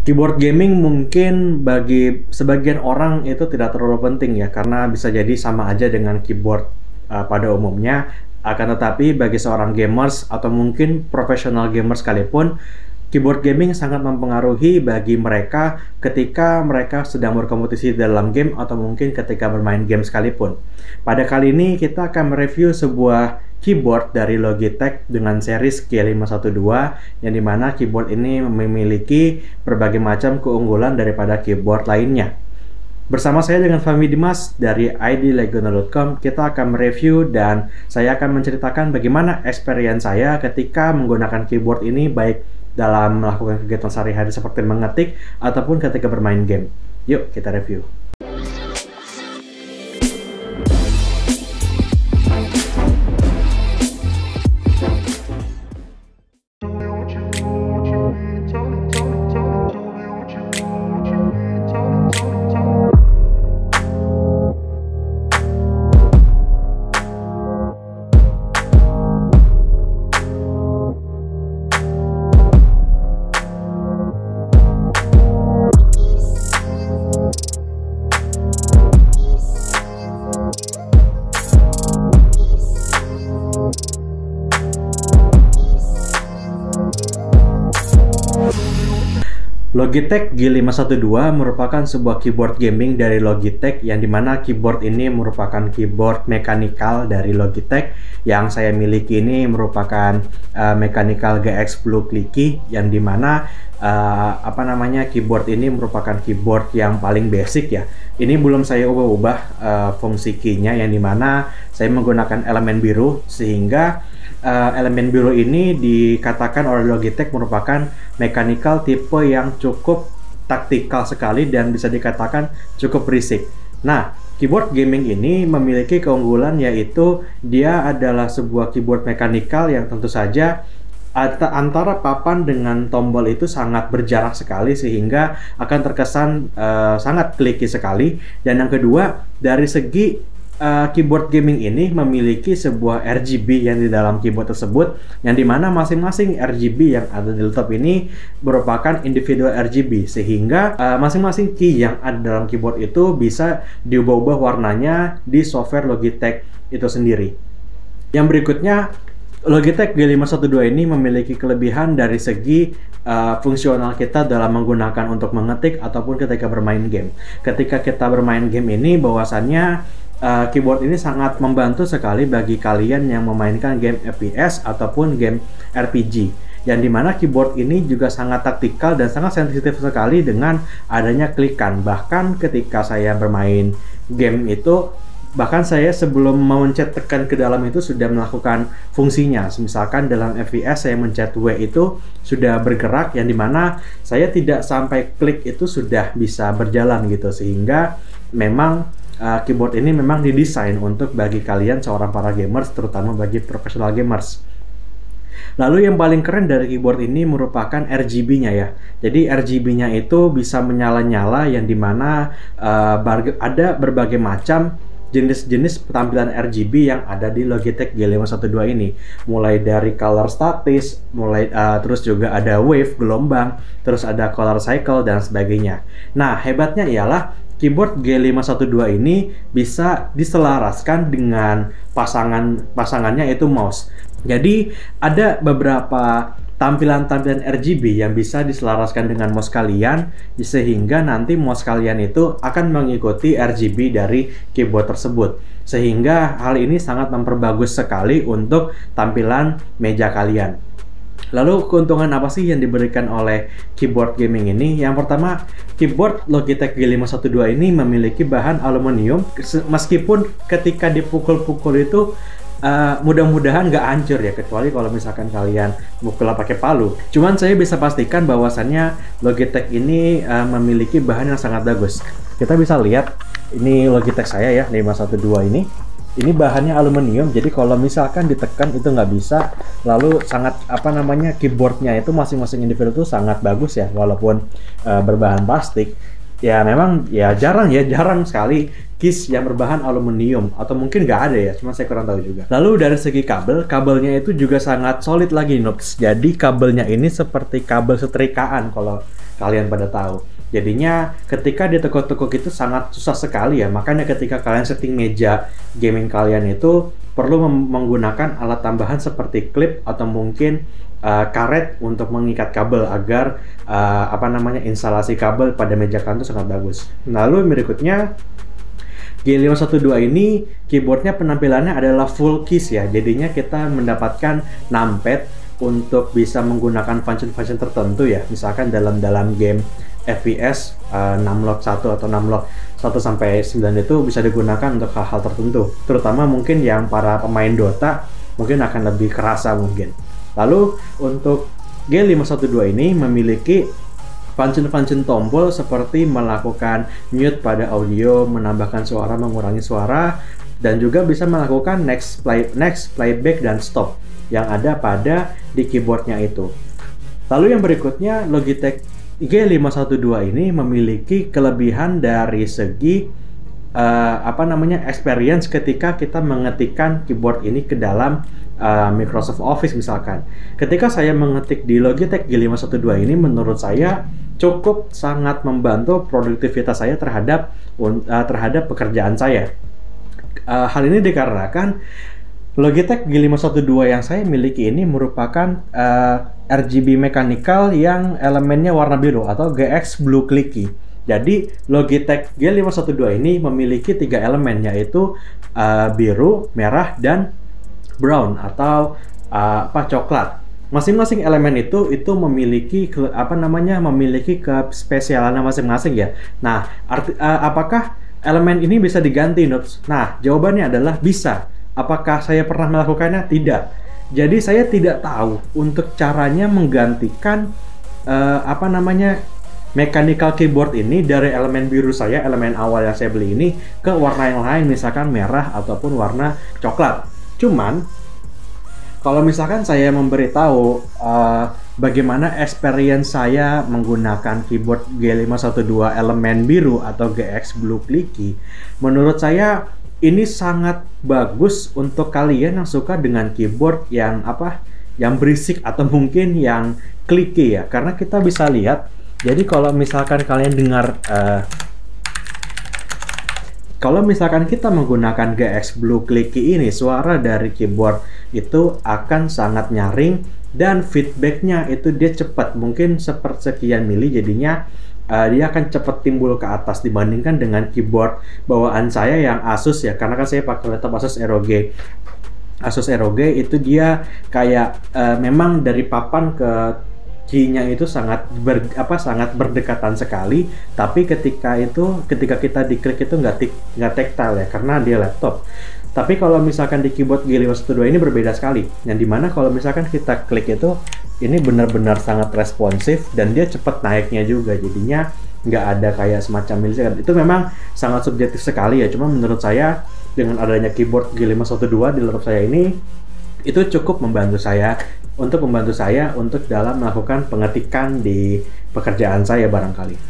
Keyboard gaming mungkin bagi sebagian orang itu tidak terlalu penting ya, karena bisa jadi sama aja dengan keyboard pada umumnya. Akan tetapi bagi seorang gamers atau mungkin profesional gamers sekalipun, keyboard gaming sangat mempengaruhi bagi mereka ketika mereka sedang berkompetisi dalam game atau mungkin ketika bermain game sekalipun. Pada kali ini kita akan mereview sebuah keyboard dari Logitech dengan series G512, yang dimana keyboard ini memiliki berbagai macam keunggulan daripada keyboard lainnya. Bersama saya dengan Fahmi Dimas dari idlegional.com, kita akan mereview dan saya akan menceritakan bagaimana experience saya ketika menggunakan keyboard ini, baik dalam melakukan kegiatan sehari-hari seperti mengetik ataupun ketika bermain game. Yuk kita review. Logitech G512 merupakan sebuah keyboard gaming dari Logitech, yang dimana keyboard ini merupakan keyboard mechanical dari Logitech. Yang saya miliki ini merupakan mechanical GX Blue Clicky, yang dimana keyboard ini merupakan keyboard yang paling basic ya. Ini belum saya ubah-ubah fungsi key-nya, yang dimana saya menggunakan elemen biru, sehingga elemen biru ini dikatakan oleh Logitech merupakan mechanical tipe yang cukup taktikal sekali dan bisa dikatakan cukup berisik. Nah, keyboard gaming ini memiliki keunggulan, yaitu dia adalah sebuah keyboard mechanical yang tentu saja antara papan dengan tombol itu sangat berjarak sekali, sehingga akan terkesan sangat clicky sekali. Dan yang kedua, dari segi keyboard gaming ini memiliki sebuah RGB yang di dalam keyboard tersebut, yang dimana masing-masing RGB yang ada di laptop ini merupakan individual RGB, sehingga masing-masing key yang ada dalam keyboard itu bisa diubah-ubah warnanya di software Logitech itu sendiri. Yang berikutnya, Logitech G512 ini memiliki kelebihan dari segi fungsional kita dalam menggunakan untuk mengetik ataupun ketika bermain game. Ketika kita bermain game ini, bahwasannya keyboard ini sangat membantu sekali bagi kalian yang memainkan game FPS ataupun game RPG, yang dimana keyboard ini juga sangat taktikal dan sangat sensitif sekali dengan adanya klikan. Bahkan ketika saya bermain game itu, bahkan saya sebelum memencet tekan ke dalam itu sudah melakukan fungsinya. Misalkan dalam FPS saya mencet W itu sudah bergerak, yang dimana saya tidak sampai klik itu sudah bisa berjalan gitu, sehingga memang keyboard ini memang didesain untuk bagi kalian seorang para gamers, terutama bagi profesional gamers. Lalu yang paling keren dari keyboard ini merupakan RGB-nya ya. Jadi RGB-nya itu bisa menyala-nyala, yang dimana ada berbagai macam jenis-jenis tampilan RGB yang ada di Logitech G512 ini. Mulai dari color statis, terus juga ada wave, gelombang, terus ada color cycle dan sebagainya. Nah, hebatnya ialah keyboard G512 ini bisa diselaraskan dengan pasangannya, yaitu mouse. Jadi ada beberapa tampilan-tampilan RGB yang bisa diselaraskan dengan mouse kalian, sehingga nanti mouse kalian itu akan mengikuti RGB dari keyboard tersebut. Sehingga hal ini sangat memperbagus sekali untuk tampilan meja kalian. Lalu keuntungan apa sih yang diberikan oleh keyboard gaming ini? Yang pertama, keyboard Logitech G512 ini memiliki bahan aluminium, meskipun ketika dipukul-pukul itu mudah-mudahan nggak hancur ya, kecuali kalau misalkan kalian mukul pakai palu. Cuman saya bisa pastikan bahwasannya Logitech ini memiliki bahan yang sangat bagus. Kita bisa lihat, ini Logitech saya ya, 512 ini. Ini bahannya aluminium, jadi kalau misalkan ditekan itu nggak bisa. Lalu sangat keyboardnya itu masing-masing individu itu sangat bagus ya, walaupun berbahan plastik. Ya memang ya jarang sekali keys yang berbahan aluminium, atau mungkin nggak ada ya, cuma saya kurang tahu juga. Lalu dari segi kabelnya itu juga sangat solid lagi, Noobs. Jadi kabelnya ini seperti kabel setrikaan kalau kalian pada tahu. Jadinya ketika ditekuk-tekuk itu sangat susah sekali ya. Makanya ketika kalian setting meja gaming kalian itu perlu menggunakan alat tambahan seperti klip atau mungkin karet untuk mengikat kabel agar instalasi kabel pada meja kalian itu sangat bagus. Lalu berikutnya G512 ini keyboardnya penampilannya adalah full keys ya. Jadinya kita mendapatkan numpad untuk bisa menggunakan function-function tertentu ya. Misalkan dalam game FPS numlock 1 atau numlock 1 sampai 9 itu bisa digunakan untuk hal-hal tertentu. Terutama mungkin yang para pemain Dota mungkin akan lebih kerasa mungkin. Lalu untuk G512 ini memiliki function-function tombol seperti melakukan mute pada audio, menambahkan suara, mengurangi suara, dan juga bisa melakukan next, playback, dan stop yang ada pada di keyboardnya itu. Lalu yang berikutnya, Logitech G512 ini memiliki kelebihan dari segi experience ketika kita mengetikkan keyboard ini ke dalam Microsoft Office misalkan. Ketika saya mengetik di Logitech G512 ini, menurut saya cukup sangat membantu produktivitas saya terhadap pekerjaan saya. Hal ini dikarenakan Logitech G512 yang saya miliki ini merupakan RGB mechanical yang elemennya warna biru atau GX Blue Clicky. Jadi Logitech G512 ini memiliki 3 elemen, yaitu biru, merah, dan brown atau coklat. Masing-masing elemen itu memiliki memiliki kespesialannya masing-masing ya. Nah, apakah elemen ini bisa diganti, Noobs? Nah, jawabannya adalah bisa. Apakah saya pernah melakukannya? Tidak. Jadi saya tidak tahu untuk caranya menggantikan mechanical keyboard ini dari elemen biru saya, elemen awal yang saya beli ini, ke warna yang lain, misalkan merah ataupun warna coklat. Cuman kalau misalkan saya memberitahu bagaimana experience saya menggunakan keyboard G512 elemen biru atau GX Blue Clicky, menurut saya ini sangat bagus untuk kalian yang suka dengan keyboard yang berisik atau mungkin yang clicky ya. Karena kita bisa lihat, jadi kalau misalkan kalian dengar kalau misalkan kita menggunakan GX Blue Clicky ini, suara dari keyboard itu akan sangat nyaring dan feedbacknya itu dia cepat, mungkin sepersekian mili, jadinya dia akan cepat timbul ke atas dibandingkan dengan keyboard bawaan saya yang Asus ya, karena kan saya pakai laptop Asus ROG. Asus ROG itu dia kayak memang dari papan ke key-nya itu sangat berdekatan sekali, tapi ketika kita diklik itu nggak tactile ya, karena dia laptop. Tapi kalau misalkan di keyboard G512 ini berbeda sekali, yang dimana kalau misalkan kita klik itu, ini benar-benar sangat responsif dan dia cepat naiknya juga, jadinya nggak ada kayak semacam milisekund. Itu memang sangat subjektif sekali ya, cuma menurut saya dengan adanya keyboard G512 di laptop saya ini, itu cukup membantu saya untuk dalam melakukan pengetikan di pekerjaan saya barangkali.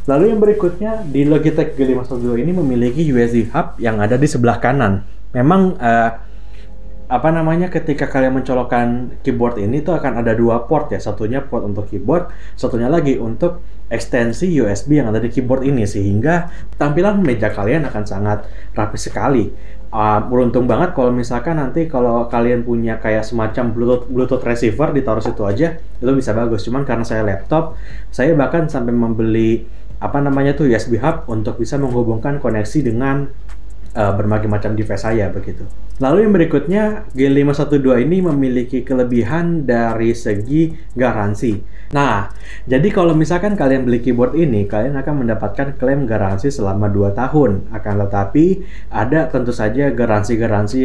Lalu yang berikutnya, di Logitech G512 ini memiliki USB hub yang ada di sebelah kanan. Memang ketika kalian mencolokkan keyboard ini itu akan ada 2 port ya, satunya port untuk keyboard, satunya lagi untuk ekstensi USB yang ada di keyboard ini, sehingga tampilan meja kalian akan sangat rapi sekali. Beruntung banget kalau misalkan nanti kalau kalian punya kayak semacam Bluetooth receiver, ditaruh situ aja itu bisa bagus. Cuman karena saya laptop, saya bahkan sampai membeli USB hub untuk bisa menghubungkan koneksi dengan berbagai macam device saya begitu. Lalu yang berikutnya, G512 ini memiliki kelebihan dari segi garansi. Nah, jadi kalau misalkan kalian beli keyboard ini, kalian akan mendapatkan klaim garansi selama 2 tahun. Akan tetapi ada tentu saja garansi-garansi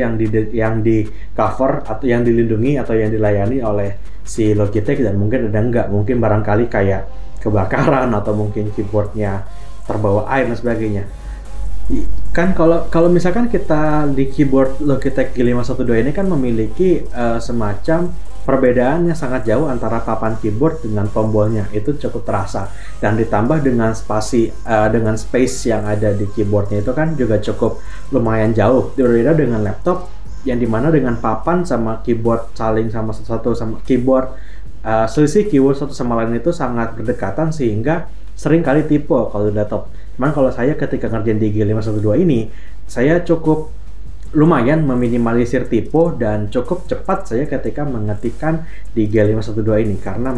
yang di cover atau yang dilindungi atau yang dilayani oleh si Logitech, dan mungkin ada enggak, mungkin barangkali kayak kebakaran atau mungkin keyboardnya terbawa air dan sebagainya. Kan kalau misalkan kita di keyboard Logitech G512 ini kan memiliki semacam perbedaan yang sangat jauh antara papan keyboard dengan tombolnya, itu cukup terasa, dan ditambah dengan space yang ada di keyboardnya itu kan juga cukup lumayan jauh, berbeda dengan laptop yang dimana dengan papan sama keyboard saling sama keyboard selisih keyword satu sama lain itu sangat berdekatan sehingga sering kali tipe kalau di laptop. Cuman kalau saya ketika ngerjain di G512 ini, saya cukup lumayan meminimalisir typo dan cukup cepat saya ketika mengetikkan di G512 ini karena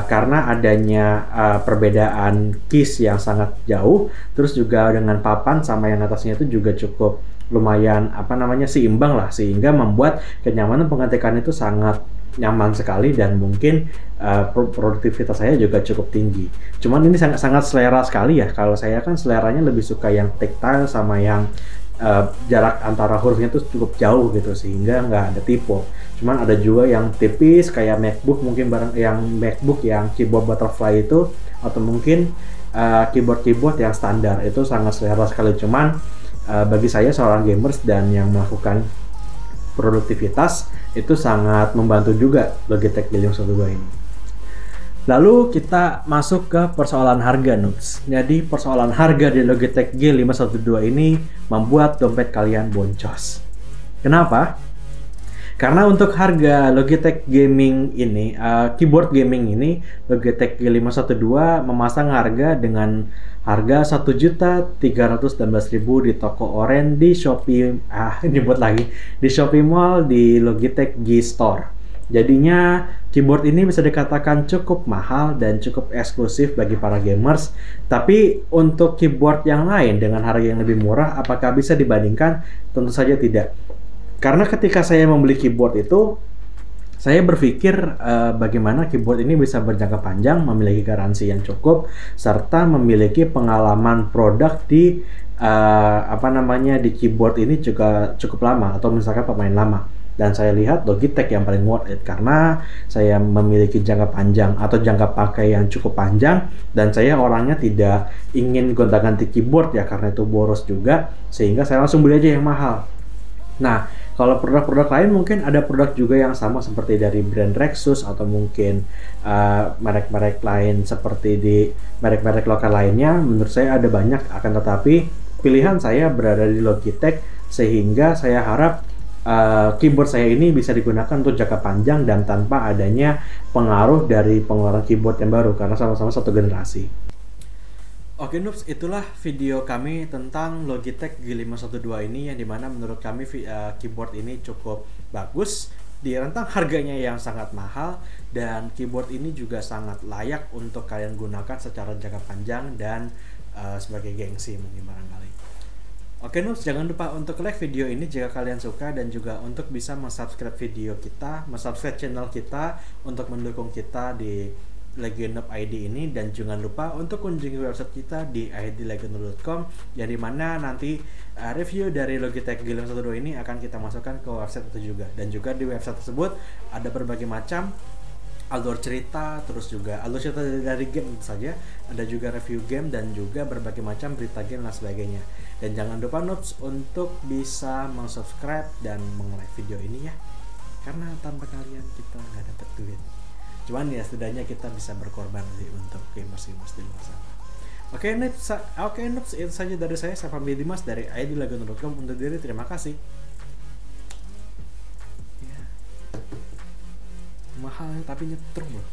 karena adanya perbedaan keys yang sangat jauh, terus juga dengan papan sama yang atasnya itu juga cukup lumayan seimbang lah, sehingga membuat kenyamanan pengetikan itu sangat nyaman sekali dan mungkin produktivitas saya juga cukup tinggi. Cuman ini sangat selera sekali ya. Kalau saya kan seleranya lebih suka yang tactile sama yang jarak antara hurufnya tuh cukup jauh gitu sehingga nggak ada typo. Cuman ada juga yang tipis kayak MacBook, mungkin MacBook yang keyboard butterfly itu, atau mungkin keyboard yang standar itu sangat selera sekali. Cuman bagi saya seorang gamers dan yang melakukan produktivitas itu sangat membantu juga Logitech G512 ini. Lalu kita masuk ke persoalan harga, Noobs. Jadi persoalan harga di Logitech G512 ini membuat dompet kalian boncos. Kenapa? Karena untuk harga Logitech gaming ini, keyboard gaming ini, Logitech G512 memasang harga dengan harga 1.319.000 di toko Oren, di Shopee, di Shopee Mall, di Logitech G Store. Jadinya keyboard ini bisa dikatakan cukup mahal dan cukup eksklusif bagi para gamers. Tapi untuk keyboard yang lain dengan harga yang lebih murah, apakah bisa dibandingkan? Tentu saja tidak. Karena ketika saya membeli keyboard itu, saya berpikir bagaimana keyboard ini bisa berjangka panjang, memiliki garansi yang cukup, serta memiliki pengalaman produk di di keyboard ini juga cukup lama, atau misalkan pemain lama. Dan saya lihat Logitech yang paling worth it karena saya memiliki jangka panjang atau jangka pakai yang cukup panjang, dan saya orangnya tidak ingin gonta-ganti keyboard ya karena itu boros juga, sehingga saya langsung beli aja yang mahal. Nah, kalau produk-produk lain mungkin ada produk juga yang sama seperti dari brand Rexus atau mungkin merek-merek lain seperti di merek-merek lokal lainnya. Menurut saya ada banyak, akan tetapi pilihan saya berada di Logitech sehingga saya harap keyboard saya ini bisa digunakan untuk jangka panjang dan tanpa adanya pengaruh dari pengeluaran keyboard yang baru karena sama-sama satu generasi. Oke Noobs, itulah video kami tentang Logitech G512 ini, yang dimana menurut kami keyboard ini cukup bagus di rentang harganya yang sangat mahal, dan keyboard ini juga sangat layak untuk kalian gunakan secara jangka panjang dan sebagai gengsi mungkin barangkali. Oke Noobs, jangan lupa untuk like video ini jika kalian suka, dan juga untuk bisa subscribe video kita, subscribe channel kita untuk mendukung kita di Legionoob ID ini, dan jangan lupa untuk kunjungi website kita di idlegionoob.com, yang dimana nanti review dari Logitech G512 ini akan kita masukkan ke website itu juga. Dan juga di website tersebut ada berbagai macam alur cerita, terus juga alur cerita dari game tentu saja, ada juga review game dan juga berbagai macam berita game dan sebagainya. Dan jangan lupa Noobs untuk bisa subscribe dan like video ini ya, karena tanpa kalian kita nggak dapat duit. Cuman ya setidaknya kita bisa berkorban untuk gamers di luar sana. Oke Noobs, itu saja dari saya Fahmi Dimas dari idlegionoob.com. Untuk diri terima kasih. Ya. Mahal tapi nyetrum loh.